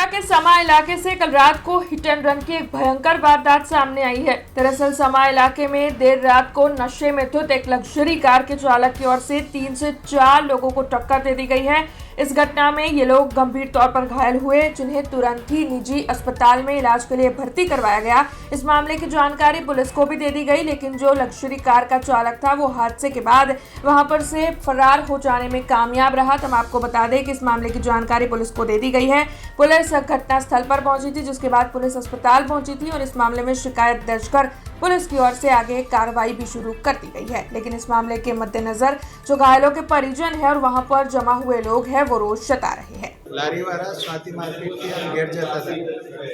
के समा इलाके से कल रात को हिट एंड रन की एक भयंकर वारदात सामने आई है। दरअसल समा इलाके में देर रात को नशे में धुत एक लग्जरी कार के चालक की ओर से 3 से 4 लोगों को टक्कर दे दी गई है। इस घटना में ये लोग गंभीर तौर पर घायल हुए, जिन्हें तुरंत ही निजी अस्पताल में इलाज के लिए भर्ती करवाया गया। इस मामले की जानकारी पुलिस को भी दे दी गई, लेकिन जो लग्जरी कार का चालक था वो हादसे के बाद वहां पर से फरार हो जाने में कामयाब रहा। तो हम आपको बता दें कि इस मामले की जानकारी पुलिस को दे दी गई है। पुलिस घटना स्थल पर पहुंची थी, जिसके बाद पुलिस अस्पताल पहुंची थी और इस मामले में शिकायत दर्ज कर पुलिस की ओर से आगे कार्रवाई भी शुरू कर दी गई है। लेकिन इस मामले के मद्देनजर जो घायलों के परिजन है और वहां पर जमा हुए लोग हैं वो रोष जता रहे हैं। લારીવાળા સ્વાતિ માર્કેટથી આમ ઘેર જતા હતા,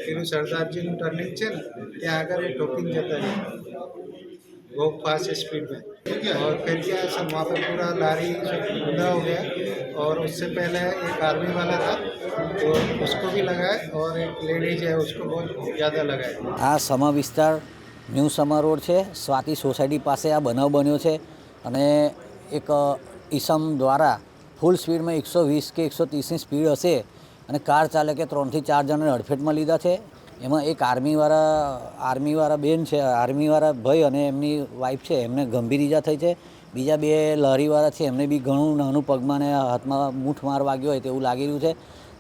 પેલું સરદારજીનું ટર્નિંગ છે ને ત્યાં આગળ એ ઠોકીને જતા રહ્યા बहुत फास्ट स्पीड में, और फिर क्या है सब वहाँ पे पूरा लारी ऊँधा हो गया। और उससे पहले एक आर्मी वाला था तो उसको भी लगाए, और एक लेडीज है उसको बहुत ज़्यादा लगाए। आ समा विस्तार न्यू समा रोड है, स्वाति सोसायटी पास आ बनाव बन्यो है अने एक ईसम द्वारा फूल स्पीड में 120 के 130 ની स्पीड हशे अने कार चालके 3 થી 4 जणाने अडफेट में लीधा है। एमां एक आर्मीवाळा बेन है, आर्मीवाळा भाई अने एमनी वाइफ है, एमने गंभीर ईजा थई है। बीजा बे लहरीवाळा है, एमने बी घणुं नानुं पगमां ने हाथमां मूठ मार वाग्यो होय तेवुं लागी रह्युं छे,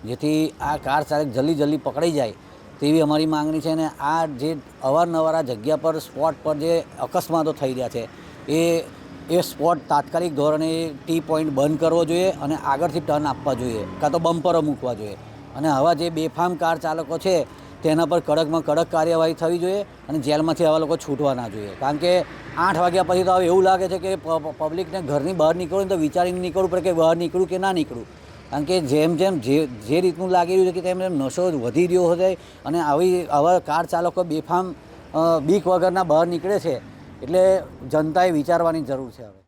जेथी आ कार चालक जल्दी जल्दी पकड़ाई जाए तेवी अमारी मांगणी छे। ने आ जे अवारनवार आ जग्या पर स्पॉट पर जे अकस्मातो थई रह्या छे ए स्पॉट तात्कालिक धोरणे टी पॉइंट बंद करवो जोईए अने आगळथी टर्न आपवा जोईए, कां तो बम्परो मूकवा जोईए। अने हवा जे बेफाम कार चालको छे तेना पर कड़क में कड़क कार्यवाही थवी जोईए अने जेलमांथी आवा लोको छूटवा ना जोईए। कारण के 8 वाग्या पछी तो एवुं लागे छे के पब्लिक ने घरनी बहार निकळो तो विचारीने निकळવું પડે કે બહાર નીકળું કે ના નીકળું। કારણ કે જેम જેम જે રીતનું લાગી રહ્યું છે કે તેમ નશો વધી રહ્યો છે અને આવા કાર ચાલકો બેફામ બીક વગરના બહાર નીકળે છે, એટલે જનતાએ વિચારવાની જરૂર છે હવે।